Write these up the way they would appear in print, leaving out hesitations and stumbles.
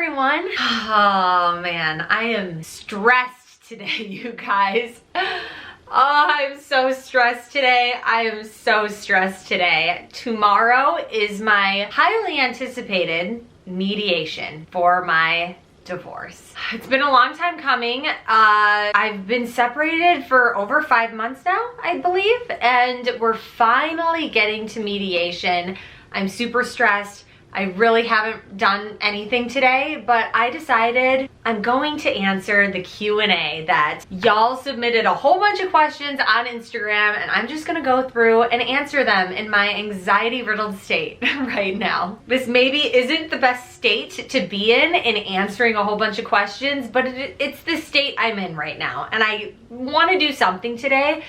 everyone. Oh man, I am stressed today, you guys. Oh, I'm so stressed today. I am so stressed today. Tomorrow is my highly anticipated mediation for my divorce. It's been a long time coming. I've been separated for over 5 months now, I believe, and we're finally getting to mediation. I'm super stressed. I really haven't done anything today, but I decided I'm going to answer the Q&A that y'all submitted a whole bunch of questions on Instagram, and I'm just gonna go through and answer them in my anxiety-riddled state right now. This maybe isn't the best state to be in answering a whole bunch of questions, but it's the state I'm in right now, and I wanna do something today.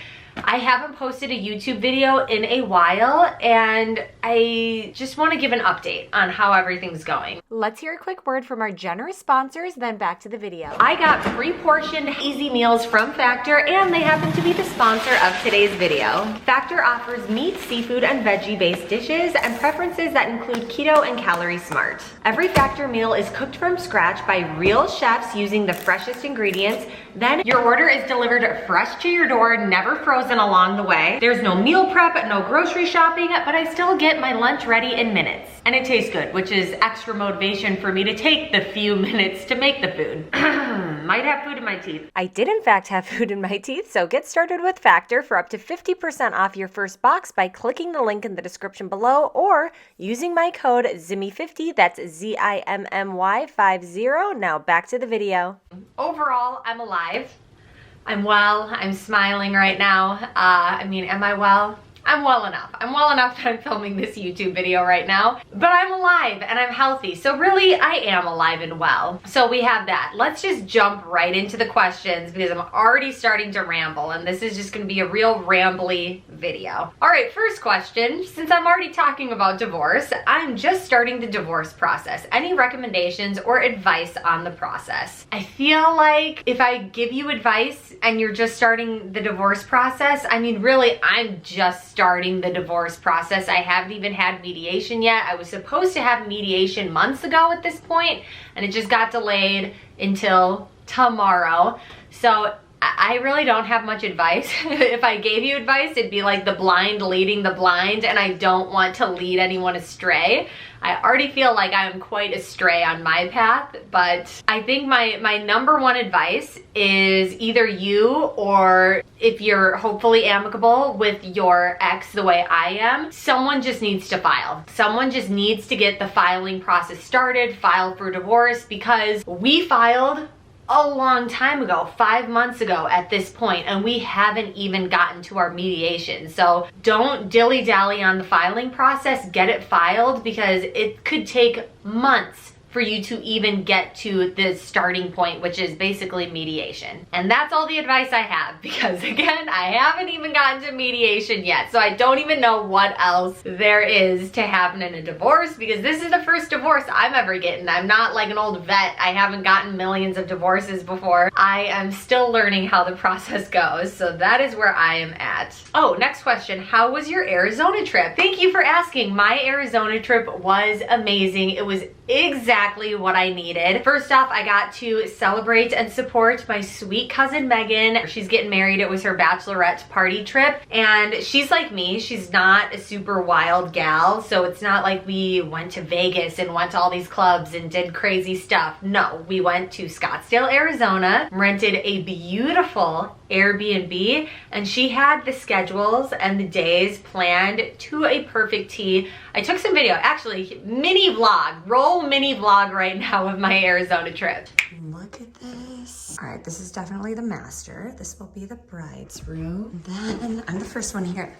I haven't posted a YouTube video in a while, and I just want to give an update on how everything's going. Let's hear a quick word from our generous sponsors, then back to the video. I got pre-portioned easy meals from Factor, and they happen to be the sponsor of today's video. Factor offers meat, seafood, and veggie-based dishes and preferences that include keto and calorie smart. Every Factor meal is cooked from scratch by real chefs using the freshest ingredients. Then your order is delivered fresh to your door, never frozen along the way. There's no meal prep, no grocery shopping, but I still get my lunch ready in minutes. And it tastes good, which is extra motivation for me to take the few minutes to make the food. Might have food in my teeth. I did in fact have food in my teeth, so get started with Factor for up to 50% off your first box by clicking the link in the description below or using my code ZIMMY50, that's ZIMMY50. Now back to the video. Overall, I'm alive. I'm well, I'm smiling right now. I mean, am I well? I'm well enough. I'm well enough that I'm filming this YouTube video right now, but I'm alive and I'm healthy. So really, I am alive and well. So we have that. Let's just jump right into the questions because I'm already starting to ramble, and this is just gonna be a real rambly video. All right, first question. Since I'm already talking about divorce, I'm just starting the divorce process. Any recommendations or advice on the process? I feel like if I give you advice and you're just starting the divorce process, I mean, really, I'm just starting the divorce process. I haven't even had mediation yet. I was supposed to have mediation months ago at this point, and it just got delayed until tomorrow. So I really don't have much advice. If I gave you advice, it'd be like the blind leading the blind, and I don't want to lead anyone astray. I already feel like I'm quite astray on my path, but I think my number one advice is either you, or if you're hopefully amicable with your ex the way I am, someone just needs to file. Someone just needs to get the filing process started, file for divorce, because we filed a long time ago, 5 months ago at this point, and we haven't even gotten to our mediation. So don't dilly-dally on the filing process, get it filed, because it could take months for you to even get to the starting point, which is basically mediation. And that's all the advice I have, because again, I haven't even gotten to mediation yet, so I don't even know what else there is to happen in a divorce, because this is the first divorce I'm ever getting. I'm not like an old vet. I haven't gotten millions of divorces before. I am still learning how the process goes, so that is where I am at. Oh, next question. How was your Arizona trip? Thank you for asking. My Arizona trip was amazing. It was exactly what I needed. First off, I got to celebrate and support my sweet cousin Megan. She's getting married. It was her bachelorette party trip, and she's like me. She's not a super wild gal, so it's not like we went to Vegas and went to all these clubs and did crazy stuff. No, we went to Scottsdale, Arizona, rented a beautiful Airbnb, and she had the schedules and the days planned to a perfect T. I took some video, actually, mini vlog, roll mini vlog right now of my Arizona trip. Look at this. All right, this is definitely the master. This will be the bride's room. Then I'm the first one here.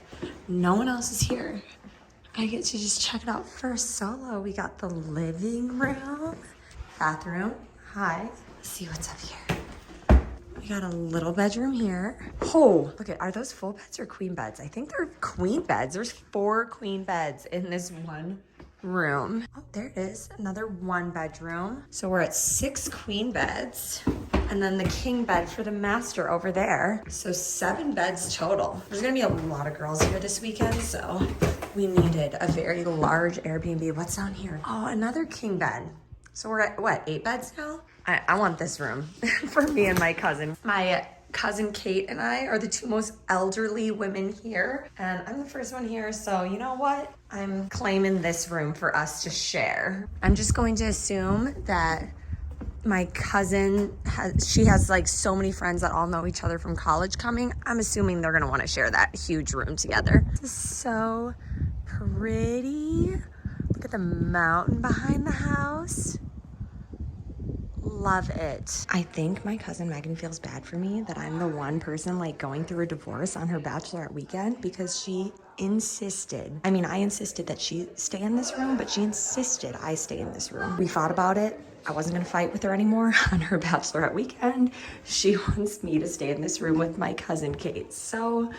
No one else is here. I get to just check it out first solo. We got the living room, bathroom. Hi, let's see what's up here. We got a little bedroom here. Oh, look at, are those full beds or queen beds? I think they're queen beds. There's 4 queen beds in this one room. Oh, there it is, another 1 bedroom. So we're at 6 queen beds, and then the king bed for the master over there. So 7 beds total. There's gonna be a lot of girls here this weekend, so we needed a very large Airbnb. What's down here? Oh, another king bed. So we're at, what, 8 beds now? I want this room for me and my cousin. My cousin Kate and I are the two most elderly women here, and I'm the first one here, so you know what? I'm claiming this room for us to share. I'm just going to assume that my cousin has like so many friends that all know each other from college coming. I'm assuming they're gonna wanna share that huge room together. This is so pretty. Look at the mountain behind the house. Love it. I think my cousin Megan feels bad for me that I'm the one person like going through a divorce on her bachelorette weekend, because she insisted. I mean, I insisted that she stay in this room, but she insisted I stay in this room. We fought about it. I wasn't gonna fight with her anymore on her bachelorette weekend. She wants me to stay in this room with my cousin Kate. So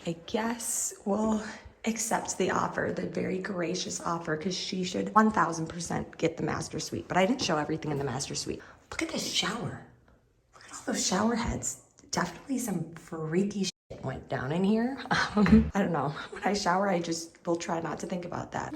I guess we'll accept the offer, the very gracious offer, because she should 1000% get the master suite. But I didn't show everything in the master suite. Look at this shower. Look at all those shower heads. Definitely some freaky shit went down in here. I don't know. When I shower, I just will try not to think about that.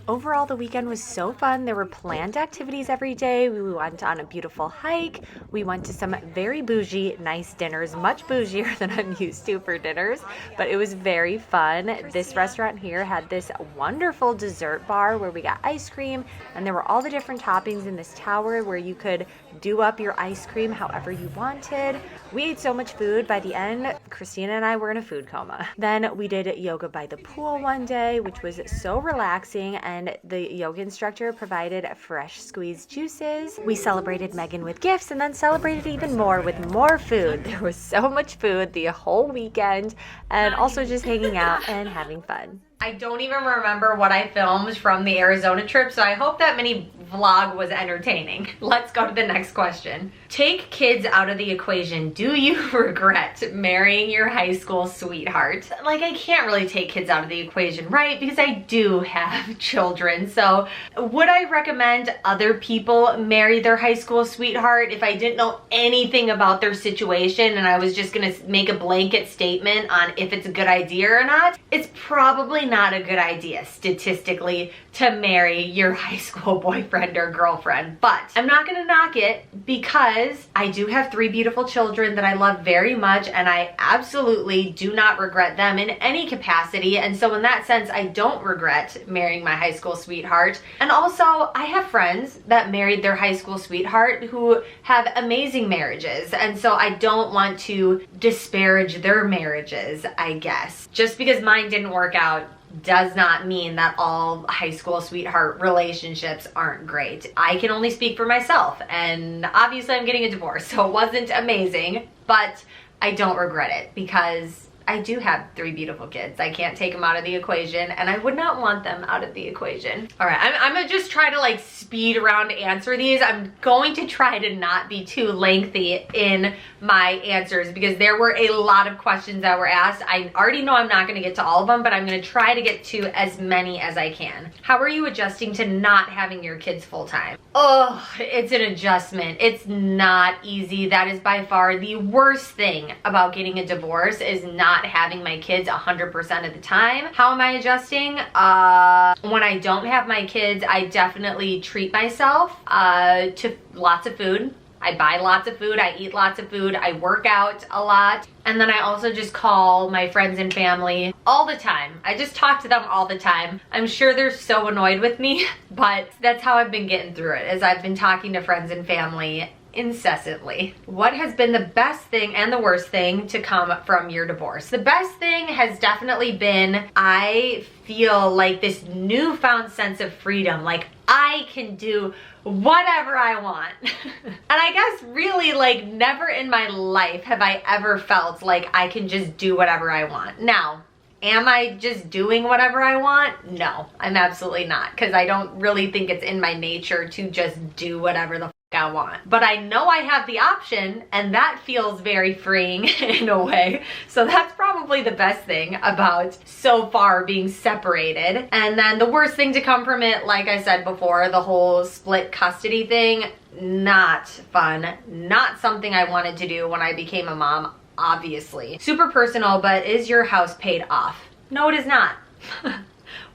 Overall, the weekend was so fun. There were planned activities every day. We went on a beautiful hike. We went to some very bougie, nice dinners, much bougier than I'm used to for dinners, but it was very fun. This restaurant here had this wonderful dessert bar where we got ice cream, and there were all the different toppings in this tower where you could do up your ice cream however you wanted. We ate so much food. By the end, Christina and I were in a food coma. Then we did yoga by the pool one day, which was so relaxing, and the yoga instructor provided fresh squeezed juices. We celebrated Megan with gifts and then celebrated even more with more food. There was so much food the whole weekend, and also just hanging out and having fun. I don't even remember what I filmed from the Arizona trip, so I hope that mini vlog was entertaining. Let's go to the next question. Take kids out of the equation. Do you regret marrying your high school sweetheart? Like, I can't really take kids out of the equation, right? Because I do have children. So would I recommend other people marry their high school sweetheart if I didn't know anything about their situation and I was just gonna make a blanket statement on if it's a good idea or not? It's probably not a good idea statistically to marry your high school boyfriend or girlfriend, but I'm not gonna knock it because I do have 3 beautiful children that I love very much, and I absolutely do not regret them in any capacity. And so in that sense, I don't regret marrying my high school sweetheart. And also, I have friends that married their high school sweetheart who have amazing marriages, and so I don't want to disparage their marriages, I guess. Just because mine didn't work out does not mean that all high school sweetheart relationships aren't great. I can only speak for myself, and obviously I'm getting a divorce, so it wasn't amazing, but I don't regret it because I do have 3 beautiful kids. I can't take them out of the equation, and I would not want them out of the equation. All right, I'm gonna just try to like speed around to answer these. I'm going to try to not be too lengthy in my answers because there were a lot of questions that were asked. I already know I'm not gonna get to all of them, but I'm gonna try to get to as many as I can. How are you adjusting to not having your kids full time? Oh, it's an adjustment. It's not easy. That is by far the worst thing about getting a divorce, is not having my kids 100% of the time. How am I adjusting? When I don't have my kids, I definitely treat myself to lots of food. I buy lots of food, I eat lots of food, I work out a lot, and then I also just call my friends and family all the time. I just talk to them all the time. I'm sure they're so annoyed with me, but that's how I've been getting through it, is I've been talking to friends and family incessantly. What has been the best thing and the worst thing to come from your divorce? The best thing has definitely been, I feel like this newfound sense of freedom. Like, I can do whatever I want. And I guess really, like, never in my life have I ever felt like I can just do whatever I want. Now, am I just doing whatever I want? No, I'm absolutely not, because I don't really think it's in my nature to just do whatever the f I want. But I know I have the option, and that feels very freeing in a way. So that's probably the best thing about so far being separated. And then the worst thing to come from it, like I said before, the whole split custody thing, not fun, not something I wanted to do when I became a mom, obviously. Super personal, but is your house paid off? No, it is not.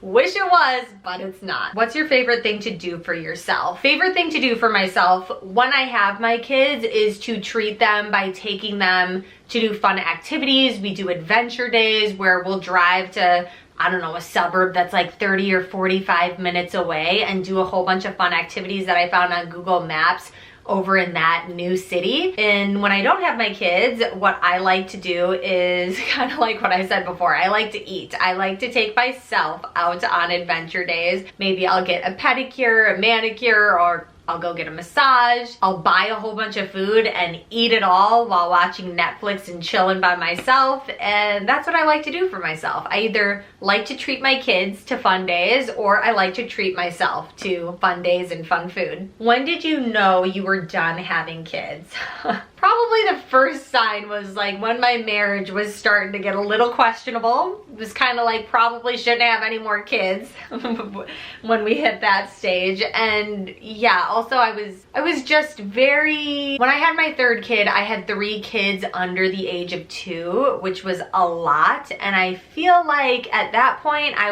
Wish it was, but it's not. What's your favorite thing to do for yourself? Favorite thing to do for myself when I have my kids is to treat them by taking them to do fun activities. We do adventure days where we'll drive to, I don't know, a suburb that's like 30 or 45 minutes away and do a whole bunch of fun activities that I found on Google Maps over in that new city. And when I don't have my kids, what I like to do is kind of like what I said before. I like to eat. I like to take myself out on adventure days. Maybe I'll get a pedicure, a manicure, or I'll go get a massage. I'll buy a whole bunch of food and eat it all while watching Netflix and chilling by myself. And that's what I like to do for myself. I either like to treat my kids to fun days, or I like to treat myself to fun days and fun food. When did you know you were done having kids? Probably the first sign was like when my marriage was starting to get a little questionable. It was kind of like probably shouldn't have any more kids when we hit that stage. And yeah, also I was just very, when I had my third kid, I had 3 kids under the age of 2, which was a lot. And I feel like at that point I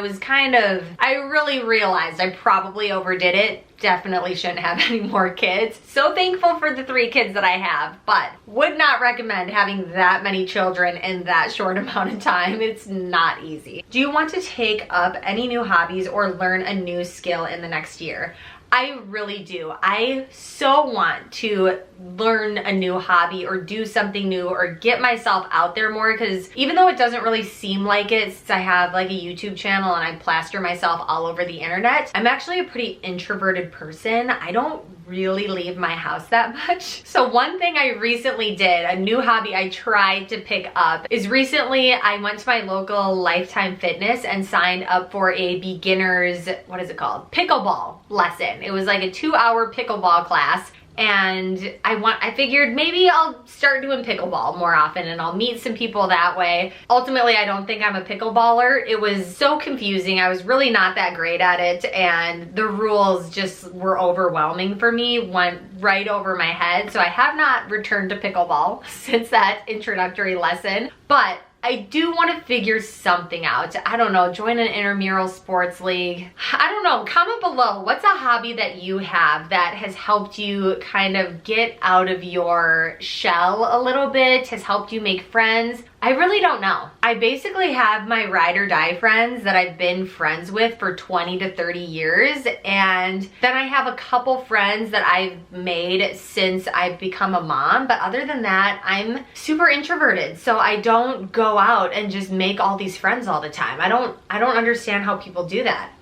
really realized I probably overdid it. Definitely shouldn't have any more kids. So thankful for the 3 kids that I have, but would not recommend having that many children in that short amount of time. It's not easy. Do you want to take up any new hobbies or learn a new skill in the next year? I really do. I so want to learn a new hobby or do something new or get myself out there more, because even though it doesn't really seem like it since I have like a YouTube channel and I plaster myself all over the internet, I'm actually a pretty introverted person. I don't really leave my house that much. So one thing I recently did, a new hobby I tried to pick up, is recently I went to my local Lifetime Fitness and signed up for a beginner's, what is it called? Pickleball lesson. It was like a 2-hour pickleball class. And I figured maybe I'll start doing pickleball more often and I'll meet some people that way. Ultimately, I don't think I'm a pickleballer. It was so confusing. I was really not that great at it, and the rules just were overwhelming for me, went right over my head. So I have not returned to pickleball since that introductory lesson, but I do want to figure something out. I don't know, join an intramural sports league. I don't know, comment below. What's a hobby that you have that has helped you kind of get out of your shell a little bit, has helped you make friends? I really don't know. I basically have my ride or die friends that I've been friends with for 20 to 30 years. And then I have a couple friends that I've made since I've become a mom. But other than that, I'm super introverted. So I don't go out and just make all these friends all the time. I don't understand how people do that.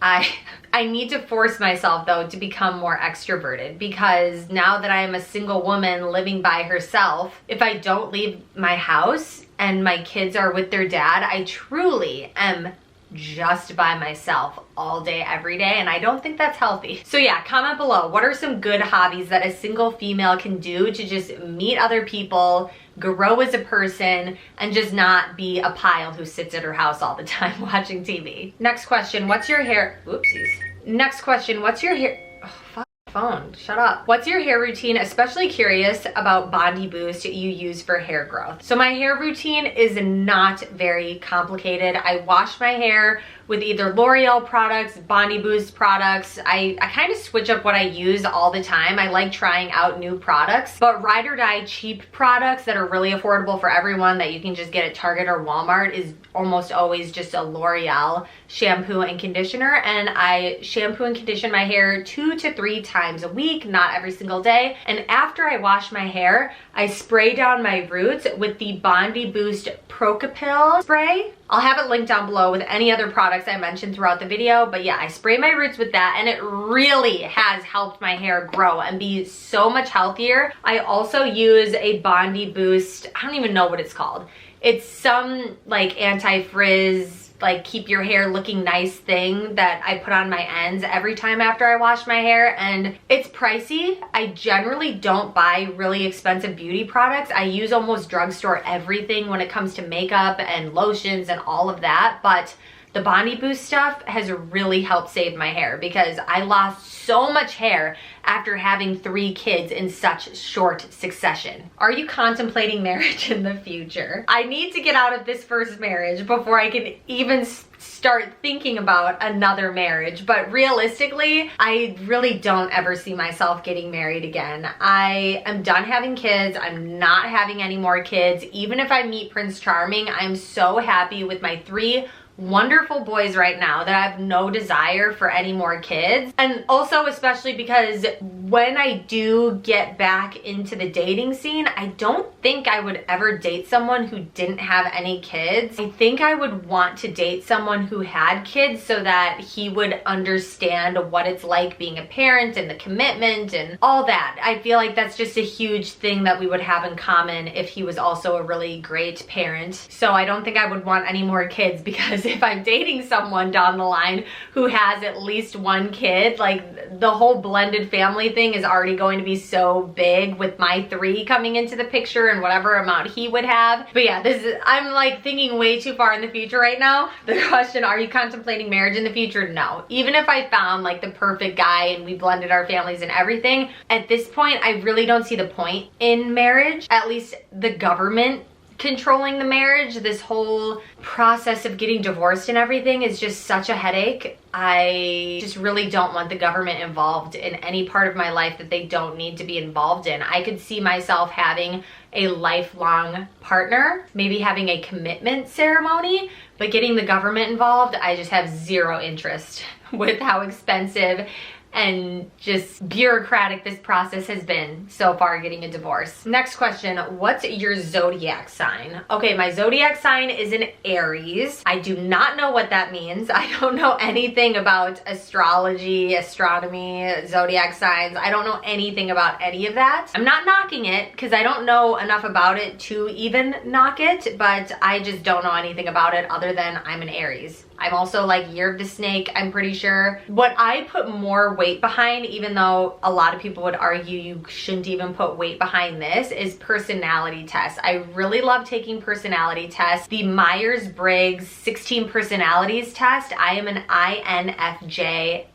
I need to force myself though to become more extroverted, because now that I am a single woman living by herself, if I don't leave my house and my kids are with their dad, I truly am just by myself all day, every day, and I don't think that's healthy. So yeah, comment below. What are some good hobbies that a single female can do to just meet other people, grow as a person, and just not be a pile who sits at her house all the time watching TV? Next question, what's your hair? Oopsies. Next question, what's your hair? Oh, fuck. Phone, shut up. What's your hair routine? Especially curious about Bondi Boost you use for hair growth. So my hair routine is not very complicated. I wash my hair with either L'Oreal products, Bondi Boost products. I kind of switch up what I use all the time. I like trying out new products, but ride or die cheap products that are really affordable for everyone that you can just get at Target or Walmart is almost always just a L'Oreal shampoo and conditioner. And I shampoo and condition my hair 2 to 3 times a week, not every single day. And after I wash my hair, I spray down my roots with the Bondi Boost Procapil spray. I'll have it linked down below with any other products I mentioned throughout the video, but yeah, I spray my roots with that and it really has helped my hair grow and be so much healthier. I also use a Bondi Boost, I don't even know what it's called. It's some like anti-frizz, like keep your hair looking nice thing that I put on my ends every time after I wash my hair, and it's pricey. I generally don't buy really expensive beauty products. I use almost drugstore everything when it comes to makeup and lotions and all of that, but the Bondi Boost stuff has really helped save my hair because I lost so much hair after having 3 kids in such short succession. Are you contemplating marriage in the future? I need to get out of this first marriage before I can even start thinking about another marriage, but realistically, I really don't ever see myself getting married again. I am done having kids. I'm not having any more kids. Even if I meet Prince Charming, I'm so happy with my 3 wonderful boys right now that I have no desire for any more kids. And also especially because when I do get back into the dating scene, I don't think I would ever date someone who didn't have any kids. I think I would want to date someone who had kids so that he would understand what it's like being a parent and the commitment and all that. I feel like that's just a huge thing that we would have in common if he was also a really great parent. So I don't think I would want any more kids, because if I'm dating someone down the line who has at least 1 kid, like the whole blended family thing is already going to be so big with my 3 coming into the picture and whatever amount he would have. But yeah, I'm like thinking way too far in the future right now. The question, are you contemplating marriage in the future? No. Even if I found like the perfect guy and we blended our families and everything, at this point, I really don't see the point in marriage. At least the government controlling the marriage, this whole process of getting divorced and everything is just such a headache. I just really don't want the government involved in any part of my life that they don't need to be involved in. I could see myself having a lifelong partner, maybe having a commitment ceremony, but getting the government involved, I just have zero interest with how expensive and just bureaucratic this process has been so far getting a divorce. Next question, what's your zodiac sign? Okay, my zodiac sign is an Aries. I do not know what that means. I don't know anything about astrology, astronomy, zodiac signs. I don't know anything about any of that. I'm not knocking it because I don't know enough about it to even knock it, but I just don't know anything about it other than I'm an Aries. I'm also like year of the snake, I'm pretty sure. What I put more weight behind, even though a lot of people would argue you shouldn't even put weight behind this, is personality tests. I really love taking personality tests. The Myers-Briggs 16 personalities test, I am an INFJA.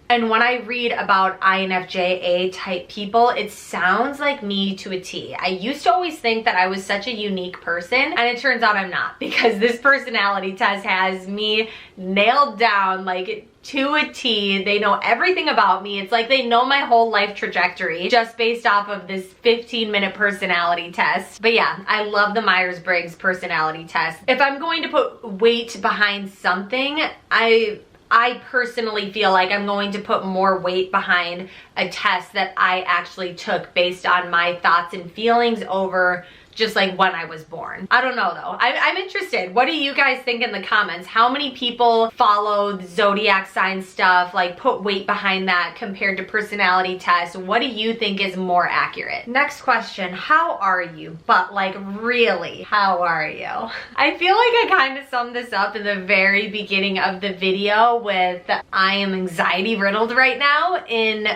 And when I read about INFJA type people, it sounds like me to a T. I used to always think that I was such a unique person, and it turns out I'm not, because this personality test has me nailed down like to a T. They know everything about me. It's like they know my whole life trajectory just based off of this 15-minute personality test. But yeah, I love the Myers-Briggs personality test. If I'm going to put weight behind something, I personally feel like I'm going to put more weight behind a test that I actually took based on my thoughts and feelings over just like when I was born. I don't know though. I'm interested. What do you guys think in the comments? How many people follow the zodiac sign stuff, like put weight behind that compared to personality tests? What do you think is more accurate? Next question, how are you? But like really, how are you? I feel like I kind of summed this up in the very beginning of the video with I am anxiety riddled right now in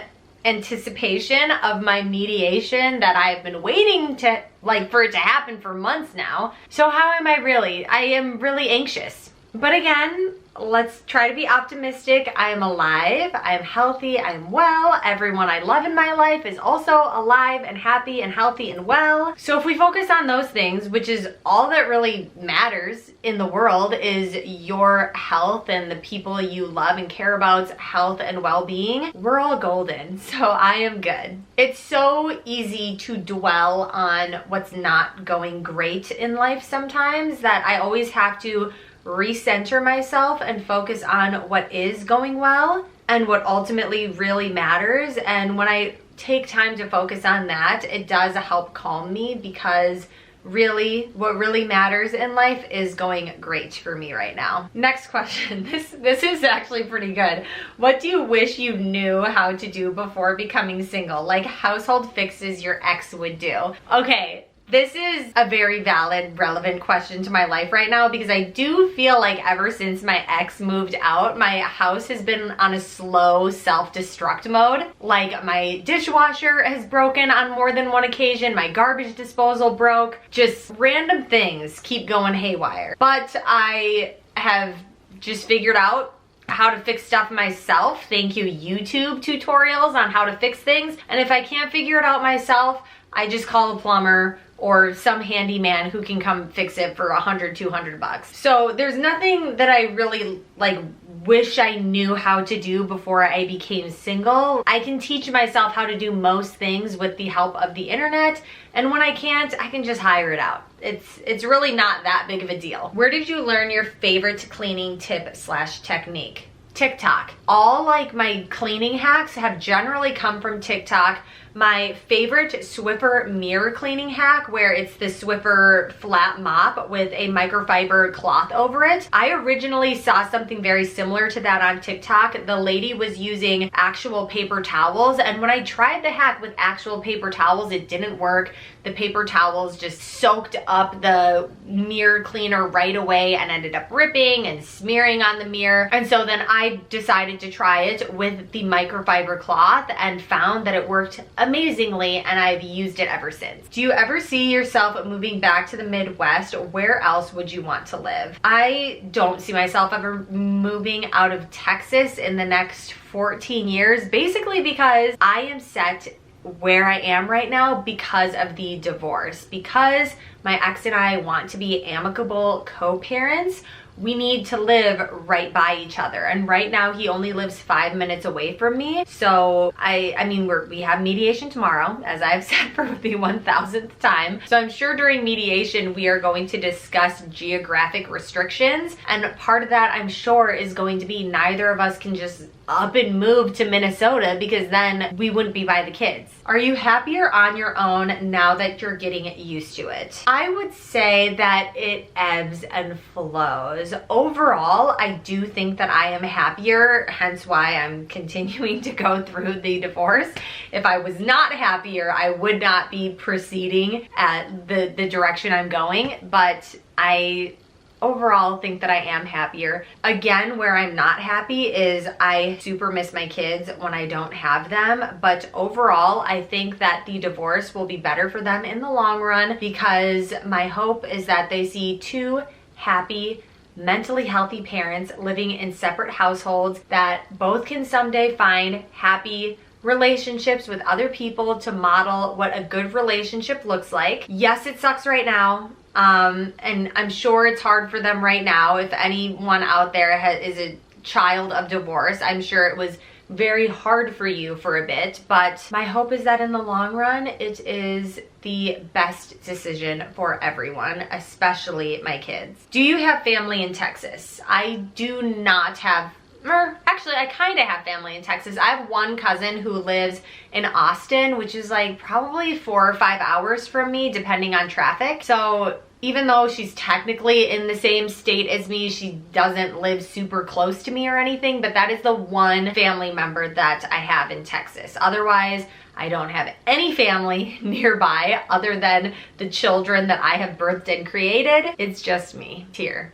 anticipation of my mediation that I've been waiting to for it to happen for months now. So how am I really? I am really anxious. But again, let's try to be optimistic. I am alive, I'm healthy, I'm well. Everyone I love in my life is also alive and happy and healthy and well. So if we focus on those things, which is all that really matters in the world, is your health and the people you love and care about's health and well-being, we're all golden. So I am good. It's so easy to dwell on what's not going great in life sometimes that I always have to recenter myself and focus on what is going well and what ultimately really matters. And when I take time to focus on that, it does help calm me, because really what really matters in life is going great for me right now. Next question. This is actually pretty good. What do you wish you knew how to do before becoming single? Like household fixes your ex would do. Okay. This is a very valid, relevant question to my life right now, because I do feel like ever since my ex moved out, my house has been on a slow self-destruct mode. Like my dishwasher has broken on more than one occasion, my garbage disposal broke, just random things keep going haywire. But I have just figured out how to fix stuff myself. Thank you, YouTube tutorials on how to fix things. And if I can't figure it out myself, I just call a plumber or some handyman who can come fix it for $100, $200. So there's nothing that I really like wish I knew how to do before I became single. I can teach myself how to do most things with the help of the internet, and when I can't, I can just hire it out. It's really not that big of a deal. Where did you learn your favorite cleaning tip / technique? TikTok. All like my cleaning hacks have generally come from TikTok. My favorite Swiffer mirror cleaning hack, where it's the Swiffer flat mop with a microfiber cloth over it. I originally saw something very similar to that on TikTok. The lady was using actual paper towels, and when I tried the hack with actual paper towels, it didn't work. The paper towels just soaked up the mirror cleaner right away and ended up ripping and smearing on the mirror. And so then I decided to try it with the microfiber cloth and found that it worked amazingly, and I've used it ever since. Do you ever see yourself moving back to the Midwest? Where else would you want to live? I don't see myself ever moving out of Texas in the next 14 years, basically because I am set where I am right now because of the divorce. Because my ex and I want to be amicable co-parents, we need to live right by each other. And right now he only lives 5 minutes away from me. So I mean, we have mediation tomorrow, as I've said for the 1000th time. So I'm sure during mediation, we are going to discuss geographic restrictions. And part of that, I'm sure, is going to be neither of us can just up and move to Minnesota, because then we wouldn't be by the kids. Are you happier on your own now that you're getting used to it? I would say that it ebbs and flows. Overall, I do think that I am happier, hence why I'm continuing to go through the divorce. If I was not happier, I would not be proceeding at the direction I'm going, but I overall think that I am happier. Again, where I'm not happy is I super miss my kids when I don't have them, but overall I think that the divorce will be better for them in the long run, because my hope is that they see two happy, mentally healthy parents living in separate households that both can someday find happy relationships with other people to model what a good relationship looks like. Yes, it sucks right now. And I'm sure it's hard for them right now. If anyone out there is a child of divorce, I'm sure it was very hard for you for a bit, but my hope is that in the long run, it is the best decision for everyone, especially my kids. Do you have family in Texas? I do not have. Actually, I kind of have family in Texas. I have one cousin who lives in Austin, which is like probably 4 or 5 hours from me, depending on traffic. So even though she's technically in the same state as me, she doesn't live super close to me or anything, but that is the one family member that I have in Texas. Otherwise, I don't have any family nearby other than the children that I have birthed and created. It's just me here.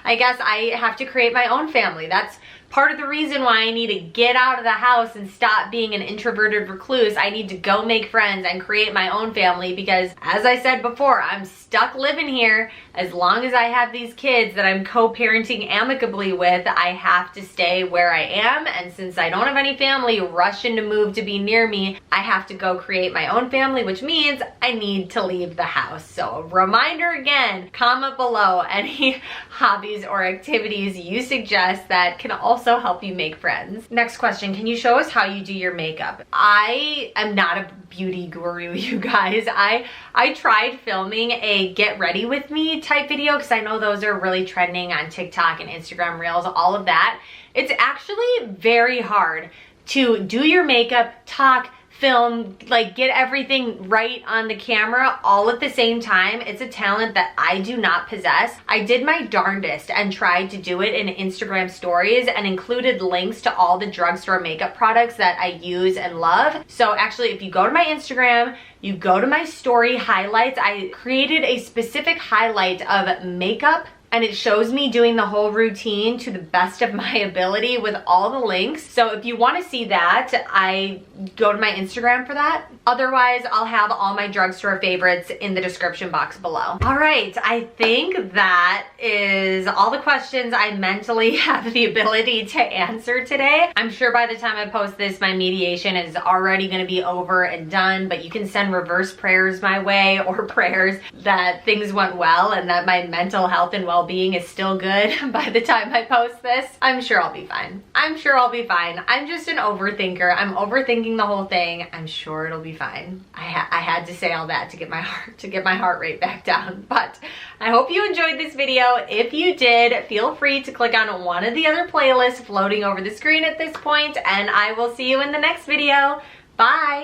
I guess I have to create my own family. That's part of the reason why I need to get out of the house and stop being an introverted recluse. I need to go make friends and create my own family, because as I said before, I'm stuck living here. As long as I have these kids that I'm co-parenting amicably with, I have to stay where I am. And since I don't have any family rushing to move to be near me, I have to go create my own family, which means I need to leave the house. So reminder again, comment below any hobbies or activities you suggest that can also help you make friends. Next question, can you show us how you do your makeup? I am not a beauty guru, you guys. I tried filming a get ready with me type video, because I know those are really trending on TikTok and Instagram Reels, all of that. It's actually very hard to do your makeup, talk, film, like get everything right on the camera all at the same time. It's a talent that I do not possess. I did my darndest and tried to do it in Instagram stories and included links to all the drugstore makeup products that I use and love. So actually, if you go to my Instagram, you go to my story highlights, I created a specific highlight of makeup and it shows me doing the whole routine to the best of my ability with all the links. So if you want to see that, I go to my Instagram for that. Otherwise, I'll have all my drugstore favorites in the description box below. All right, I think that is all the questions I mentally have the ability to answer today. I'm sure by the time I post this, my mediation is already gonna be over and done, but you can send reverse prayers my way, or prayers that things went well and that my mental health and well-being is still good by the time I post this. I'm sure I'll be fine. I'm sure I'll be fine. I'm just an overthinker. I'm overthinking the whole thing. I'm sure it'll be fine. I had to say all that to get my heart rate back down. But I hope you enjoyed this video. If you did, feel free to click on one of the other playlists floating over the screen at this point, and I will see you in the next video. Bye.